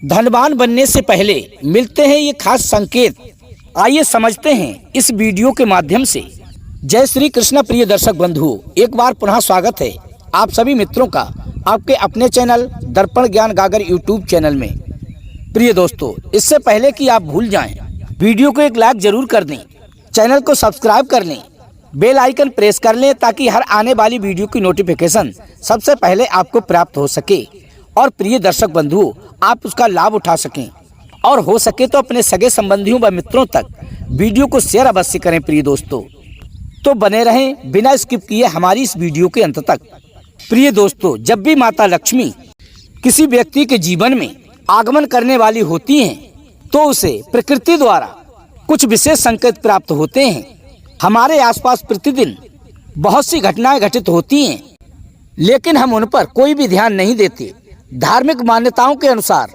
धनवान बनने से पहले मिलते हैं ये खास संकेत। आइए समझते हैं इस वीडियो के माध्यम से। जय श्री कृष्ण प्रिय दर्शक बंधुओं, एक बार पुनः स्वागत है आप सभी मित्रों का आपके अपने चैनल दर्पण ज्ञान गागर यूट्यूब चैनल में। प्रिय दोस्तों, इससे पहले कि आप भूल जाएं, वीडियो को एक लाइक जरूर कर दें, चैनल को सब्सक्राइब कर लें, बेल आइकन प्रेस कर लें ताकि हर आने वाली वीडियो की नोटिफिकेशन सबसे पहले आपको प्राप्त हो सके और प्रिय दर्शक बंधुओं आप उसका लाभ उठा सकें और हो सके तो अपने सगे संबंधियों व मित्रों तक वीडियो को शेयर अवश्य करें। प्रिय दोस्तों, तो बने रहें बिना स्किप किए हमारी इस वीडियो के अंत तक। प्रिय दोस्तों, जब भी माता लक्ष्मी किसी व्यक्ति के जीवन में आगमन करने वाली होती हैं तो उसे प्रकृति द्वारा कुछ विशेष संकेत प्राप्त होते हैं। हमारे आसपास प्रतिदिन बहुत सी घटनाएं घटित होती हैं, लेकिन हम उन पर कोई भी ध्यान नहीं देते। धार्मिक मान्यताओं के अनुसार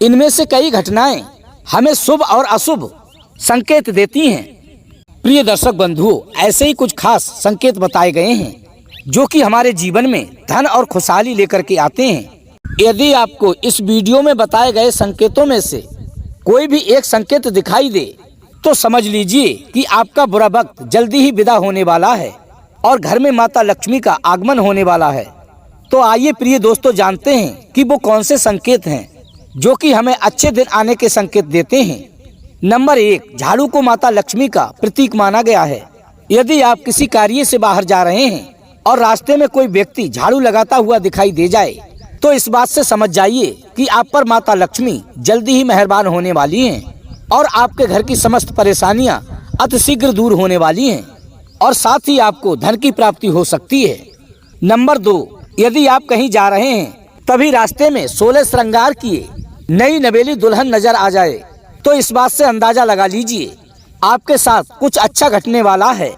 इनमें से कई घटनाएं हमें शुभ और अशुभ संकेत देती हैं। प्रिय दर्शक बंधुओं, ऐसे ही कुछ खास संकेत बताए गए हैं जो कि हमारे जीवन में धन और खुशहाली लेकर के आते हैं। यदि आपको इस वीडियो में बताए गए संकेतों में से कोई भी एक संकेत दिखाई दे तो समझ लीजिए कि आपका बुरा वक्त जल्दी ही विदा होने वाला है और घर में माता लक्ष्मी का आगमन होने वाला है। तो आइए प्रिय दोस्तों, जानते हैं कि वो कौन से संकेत हैं जो कि हमें अच्छे दिन आने के संकेत देते हैं। नंबर 1, झाड़ू को माता लक्ष्मी का प्रतीक माना गया है। यदि आप किसी कार्य से बाहर जा रहे हैं और रास्ते में कोई व्यक्ति झाड़ू लगाता हुआ दिखाई दे जाए तो इस बात से समझ जाइए कि आप पर माता लक्ष्मी जल्दी ही मेहरबान होने वाली हैं और आपके घर की समस्त परेशानियां अतिशीघ्र दूर होने वाली हैं और साथ ही आपको धन की प्राप्ति हो सकती है। नंबर 2, यदि आप कहीं जा रहे हैं तभी रास्ते में 16 श्रृंगार किए नई नवेली दुल्हन नजर आ जाए तो इस बात से अंदाजा लगा लीजिए आपके साथ कुछ अच्छा घटने वाला है।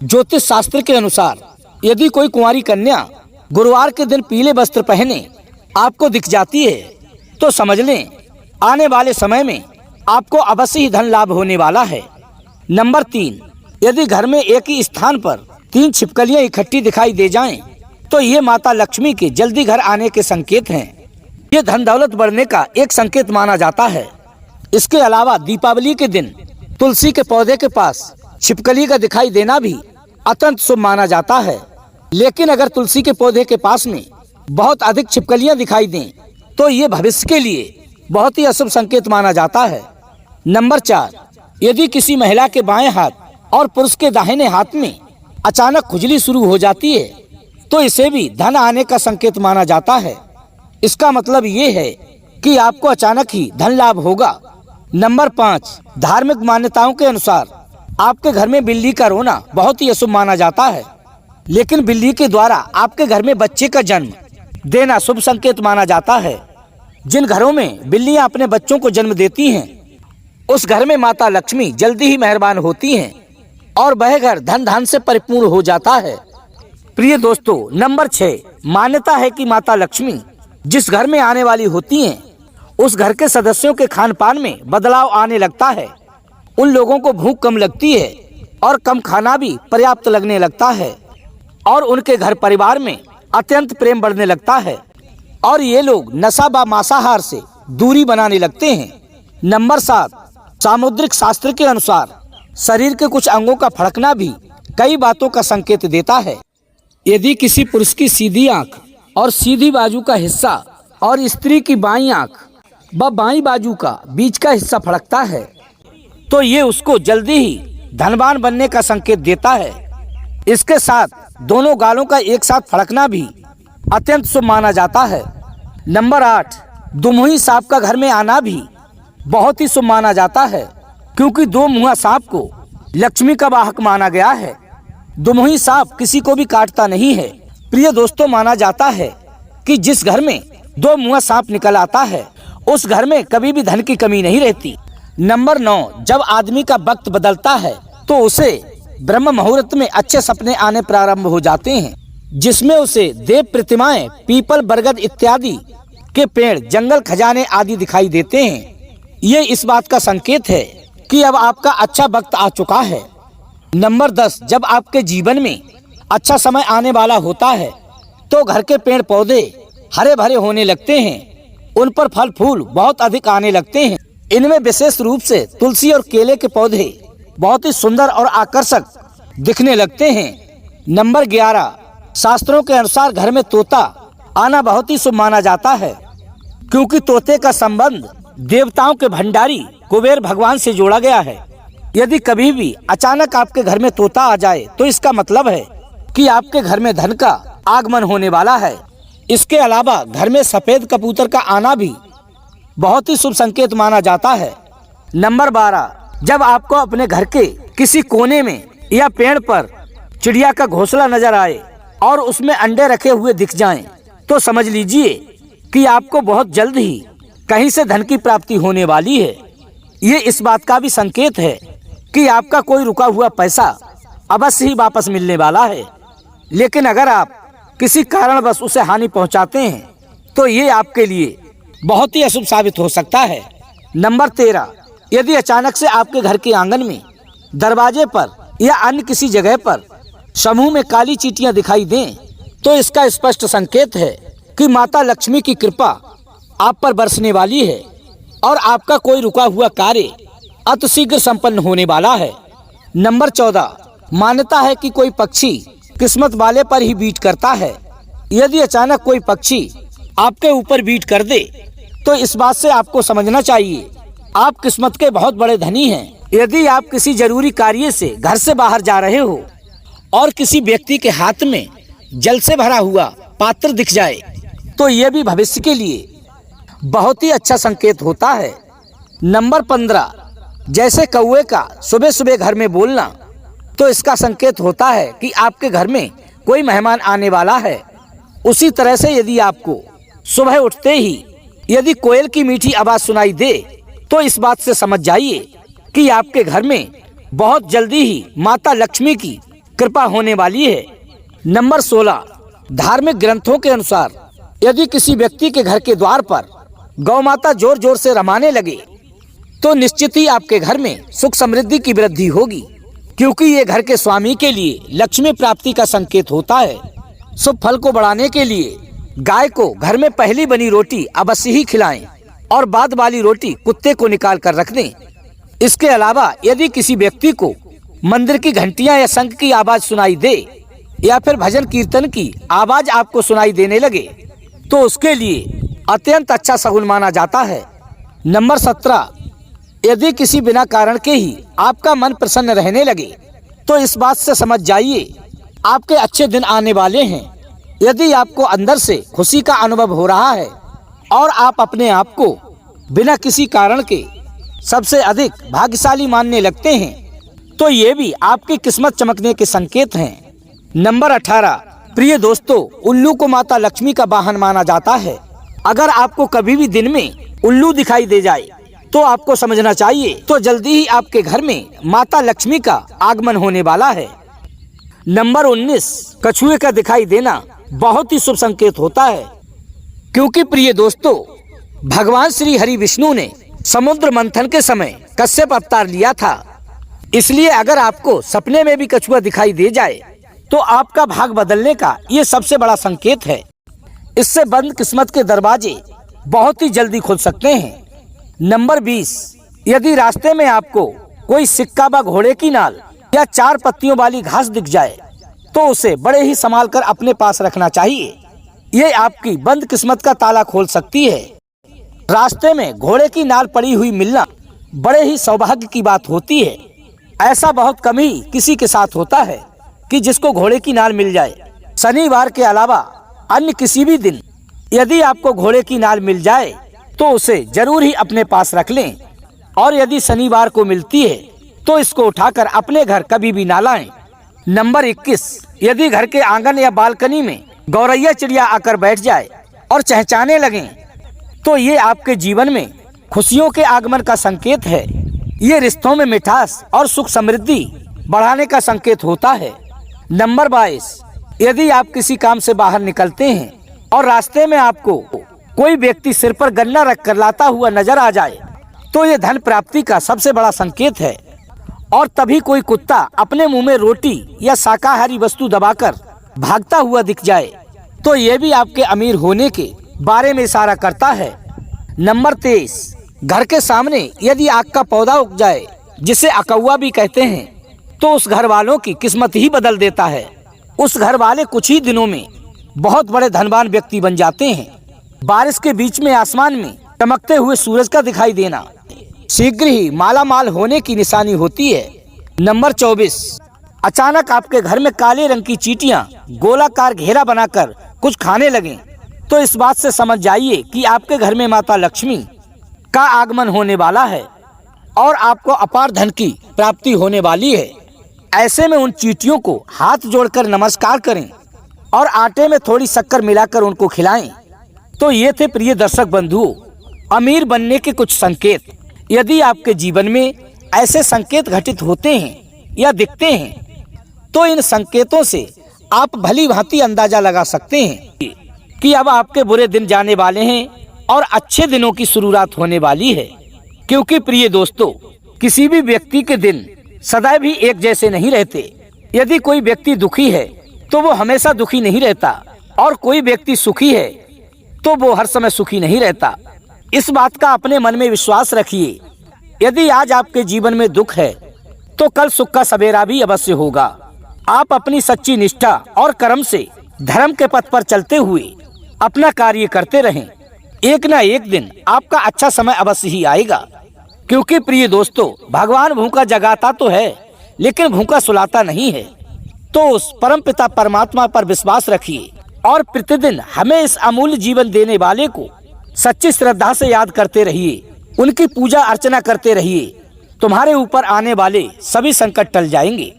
ज्योतिष शास्त्र के अनुसार यदि कोई कुंवारी कन्या गुरुवार के दिन पीले वस्त्र पहने आपको दिख जाती है तो समझ लें आने वाले समय में आपको अवश्य ही धन लाभ होने वाला है। नंबर 3, यदि घर में एक ही स्थान पर 3 छिपकलियां इकट्ठी दिखाई दे जाएं तो ये माता लक्ष्मी के जल्दी घर आने के संकेत हैं। ये धन दौलत बढ़ने का एक संकेत माना जाता है। इसके अलावा दीपावली के दिन तुलसी के पौधे के पास छिपकली का दिखाई देना भी अत्यंत शुभ माना जाता है। लेकिन अगर तुलसी के पौधे के पास में बहुत अधिक छिपकलियां दिखाई दें तो ये भविष्य के लिए बहुत ही अशुभ संकेत माना जाता है। नंबर 4, यदि किसी महिला के बाएं हाथ और पुरुष के दाहिने हाथ में अचानक खुजली शुरू हो जाती है तो इसे भी धन आने का संकेत माना जाता है। इसका मतलब ये है कि आपको अचानक ही धन लाभ होगा। नंबर 5, धार्मिक मान्यताओं के अनुसार आपके घर में बिल्ली का रोना बहुत ही अशुभ माना जाता है, लेकिन बिल्ली के द्वारा आपके घर में बच्चे का जन्म देना शुभ संकेत माना जाता है। जिन घरों में बिल्लियां अपने बच्चों को जन्म देती हैं उस घर में माता लक्ष्मी जल्दी ही मेहरबान होती हैं और वह घर धन धान से परिपूर्ण हो जाता है। प्रिय दोस्तों, नंबर 6, मान्यता है कि माता लक्ष्मी जिस घर में आने वाली होती हैं उस घर के सदस्यों के खान पान में बदलाव आने लगता है। उन लोगों को भूख कम लगती है और कम खाना भी पर्याप्त लगने लगता है और उनके घर परिवार में अत्यंत प्रेम बढ़ने लगता है और ये लोग नशा व मांसाहार से दूरी बनाने लगते हैं। नंबर 7, सामुद्रिक शास्त्र के अनुसार शरीर के कुछ अंगों का फड़कना भी कई बातों का संकेत देता है। यदि किसी पुरुष की सीधी आंख और सीधी बाजू का हिस्सा और स्त्री की बाईं आंख व बाईं बाजू का बीच का हिस्सा फड़कता है तो ये उसको जल्दी ही धनवान बनने का संकेत देता है। इसके साथ दोनों गालों का एक साथ फड़कना भी अत्यंत शुभ माना जाता है। नंबर 8, दुमुही सांप का घर में आना भी बहुत ही शुभ माना जाता है क्योंकि 2 मुँहा सांप को लक्ष्मी का वाहक माना गया है। दुमुही सांप किसी को भी काटता नहीं है। प्रिय दोस्तों, माना जाता है कि जिस घर में 2 मुँहा सांप निकल आता है उस घर में कभी भी धन की कमी नहीं रहती। नंबर 9, जब आदमी का वक्त बदलता है तो उसे ब्रह्म मुहूर्त में अच्छे सपने आने प्रारंभ हो जाते हैं जिसमें उसे देव प्रतिमाएं, पीपल, बरगद इत्यादि के पेड़, जंगल, खजाने आदि दिखाई देते हैं। ये इस बात का संकेत है कि अब आपका अच्छा वक्त आ चुका है। नंबर 10, जब आपके जीवन में अच्छा समय आने वाला होता है तो घर के पेड़ पौधे हरे भरे होने लगते हैं उन पर फल फूल बहुत अधिक आने लगते हैं। इनमें विशेष रूप से तुलसी और केले के पौधे बहुत ही सुंदर और आकर्षक दिखने लगते हैं। नंबर 11, शास्त्रों के अनुसार घर में तोता आना बहुत ही शुभ माना जाता है, क्योंकि तोते का संबंध देवताओं के भंडारी कुबेर भगवान से जोड़ा गया है। यदि कभी भी अचानक आपके घर में तोता आ जाए तो इसका मतलब है कि आपके घर में धन का आगमन होने वाला है। इसके अलावा घर में सफेद कबूतर का आना भी बहुत ही शुभ संकेत माना जाता है। नंबर 12, जब आपको अपने घर के किसी कोने में या पेड़ पर चिड़िया का घोंसला नजर आए और उसमें अंडे रखे हुए दिख जाएं, तो समझ लीजिए कि आपको बहुत जल्द ही कहीं से धन की प्राप्ति होने वाली है। ये इस बात का भी संकेत है कि आपका कोई रुका हुआ पैसा अवश्य ही वापस मिलने वाला है। लेकिन अगर आप किसी कारणवश उसे हानि पहुंचाते हैं तो ये आपके लिए बहुत ही अशुभ साबित हो सकता है। नंबर 13, यदि अचानक से आपके घर के आंगन में, दरवाजे पर या अन्य किसी जगह पर समूह में काली चींटियां दिखाई दें, तो इसका स्पष्ट संकेत है कि माता लक्ष्मी की कृपा आप पर बरसने वाली है और आपका कोई रुका हुआ कार्य अतिशीघ्र संपन्न होने वाला है। नंबर 14, मान्यता है कि कोई पक्षी किस्मत वाले पर ही बीट करता है। यदि अचानक कोई पक्षी आपके ऊपर बीट कर दे तो इस बात से आपको समझना चाहिए आप किस्मत के बहुत बड़े धनी हैं। यदि आप किसी जरूरी कार्य से घर से बाहर जा रहे हो और किसी व्यक्ति के हाथ में जल से भरा हुआ पात्र दिख जाए तो ये भी भविष्य के लिए बहुत ही अच्छा संकेत होता है। नंबर 15, जैसे कौवे का सुबह सुबह घर में बोलना, तो इसका संकेत होता है कि आपके घर में कोई मेहमान आने वाला है। उसी तरह से यदि आपको सुबह उठते ही यदि कोयल की मीठी आवाज सुनाई दे तो इस बात से समझ जाइए कि आपके घर में बहुत जल्दी ही माता लक्ष्मी की कृपा होने वाली है। नंबर 16, धार्मिक ग्रंथों के अनुसार यदि किसी व्यक्ति के घर के द्वार पर गौ माता जोर जोर से रमाने लगे तो निश्चित ही आपके घर में सुख समृद्धि की वृद्धि होगी, क्योंकि ये घर के स्वामी के लिए लक्ष्मी प्राप्ति का संकेत होता है। शुभ फल को बढ़ाने के लिए गाय को घर में पहली बनी रोटी अवश्य ही खिलाएं और बाद वाली रोटी कुत्ते को निकाल कर रख दें। इसके अलावा यदि किसी व्यक्ति को मंदिर की घंटियां या शंख की आवाज सुनाई दे या फिर भजन कीर्तन की आवाज आपको सुनाई देने लगे तो उसके लिए अत्यंत अच्छा शगुन माना जाता है। नंबर 17, यदि किसी बिना कारण के ही आपका मन प्रसन्न रहने लगे तो इस बात से समझ जाइए आपके अच्छे दिन आने वाले हैं। यदि आपको अंदर से खुशी का अनुभव हो रहा है और आप अपने आप को बिना किसी कारण के सबसे अधिक भाग्यशाली मानने लगते हैं तो ये भी आपकी किस्मत चमकने के संकेत हैं। नंबर 18, प्रिय दोस्तों, उल्लू को माता लक्ष्मी का वाहन माना जाता है। अगर आपको कभी भी दिन में उल्लू दिखाई दे जाए तो आपको समझना चाहिए तो जल्दी ही आपके घर में माता लक्ष्मी का आगमन होने वाला है। नंबर 19, कछुए का दिखाई देना बहुत ही शुभ संकेत होता है, क्योंकि प्रिय दोस्तों, भगवान श्री हरि विष्णु ने समुद्र मंथन के समय कश्यप अवतार लिया था। इसलिए अगर आपको सपने में भी कछुआ दिखाई दे जाए तो आपका भाग बदलने का ये सबसे बड़ा संकेत है। इससे बंद किस्मत के दरवाजे बहुत ही जल्दी खुल सकते हैं। नंबर 20, यदि रास्ते में आपको कोई सिक्का व घोड़े की नाल या 4 पत्तियों वाली घास दिख जाए तो उसे बड़े ही संभाल कर अपने पास रखना चाहिए। ये आपकी बंद किस्मत का ताला खोल सकती है। रास्ते में घोड़े की नाल पड़ी हुई मिलना बड़े ही सौभाग्य की बात होती है। ऐसा बहुत कम ही किसी के साथ होता है कि जिसको घोड़े की नाल मिल जाए। शनिवार के अलावा अन्य किसी भी दिन यदि आपको घोड़े की नाल मिल जाए तो उसे जरूर ही अपने पास रख लें, और यदि शनिवार को मिलती है तो इसको उठाकर अपने घर कभी भी ना लाएं। नंबर 21, यदि घर के आंगन या बालकनी में गौरैया चिड़िया आकर बैठ जाए और चहचहाने लगें तो ये आपके जीवन में खुशियों के आगमन का संकेत है। ये रिश्तों में मिठास और सुख समृद्धि बढ़ाने का संकेत होता है। नंबर 22, यदि आप किसी काम से बाहर निकलते हैं और रास्ते में आपको कोई व्यक्ति सिर पर गन्ना रख कर लाता हुआ नजर आ जाए तो ये धन प्राप्ति का सबसे बड़ा संकेत है। और तभी कोई कुत्ता अपने मुंह में रोटी या शाकाहारी वस्तु दबाकर भागता हुआ दिख जाए तो ये भी आपके अमीर होने के बारे में इशारा करता है। नंबर 23, घर के सामने यदि आग का पौधा उग जाए, जिसे अकौआ भी कहते हैं, तो उस घर वालों की किस्मत ही बदल देता है। उस घर वाले कुछ ही दिनों में बहुत बड़े धनवान व्यक्ति बन जाते हैं। बारिश के बीच में आसमान में चमकते हुए सूरज का दिखाई देना शीघ्र ही माला माल होने की निशानी होती है। नंबर 24, अचानक आपके घर में काले रंग की चींटियां गोलाकार घेरा बनाकर कुछ खाने लगें, तो इस बात से समझ जाइए कि आपके घर में माता लक्ष्मी का आगमन होने वाला है और आपको अपार धन की प्राप्ति होने वाली है। ऐसे में उन चींटियों को हाथ जोड़कर नमस्कार करें और आटे में थोड़ी शक्कर मिलाकर उनको खिलाएं। तो ये थे प्रिय दर्शक बंधुओं, अमीर बनने के कुछ संकेत। यदि आपके जीवन में ऐसे संकेत घटित होते हैं या दिखते हैं, तो इन संकेतों से आप भली भांति अंदाजा लगा सकते हैं कि अब आपके बुरे दिन जाने वाले हैं और अच्छे दिनों की शुरुआत होने वाली है। क्योंकि प्रिय दोस्तों, किसी भी व्यक्ति के दिन सदैव भी एक जैसे नहीं रहते। यदि कोई व्यक्ति दुखी है तो वो हमेशा दुखी नहीं रहता, और कोई व्यक्ति सुखी है तो वो हर समय सुखी नहीं रहता। इस बात का अपने मन में विश्वास रखिए। यदि आज आपके जीवन में दुख है तो कल सुख का सवेरा भी अवश्य होगा। आप अपनी सच्ची निष्ठा और कर्म से धर्म के पथ पर चलते हुए अपना कार्य करते रहें। एक न एक दिन आपका अच्छा समय अवश्य ही आएगा। क्योंकि प्रिय दोस्तों, भगवान भूखा जगाता तो है लेकिन भूखा सुलाता नहीं है। तो उस परम पिता परमात्मा पर विश्वास रखिए और प्रतिदिन हमें इस अमूल्य जीवन देने वाले को सच्ची श्रद्धा से याद करते रहिए, उनकी पूजा अर्चना करते रहिए। तुम्हारे ऊपर आने वाले सभी संकट टल जाएंगे।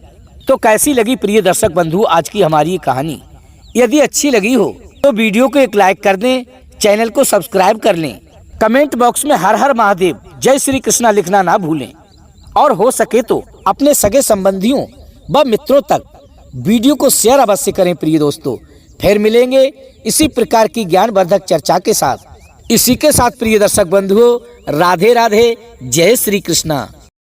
तो कैसी लगी प्रिय दर्शक बंधु आज की हमारी ये कहानी? यदि अच्छी लगी हो तो वीडियो को एक लाइक कर दें, चैनल को सब्सक्राइब कर लें, कमेंट बॉक्स में हर हर महादेव जय श्री कृष्णा लिखना ना भूलें, और हो सके तो अपने सगे संबंधियों व मित्रों तक वीडियो को शेयर अवश्य करें। प्रिय दोस्तों, फिर मिलेंगे इसी प्रकार की ज्ञानवर्धक चर्चा के साथ। इसी के साथ प्रिय दर्शक बंधुओं, राधे राधे, जय श्री कृष्णा।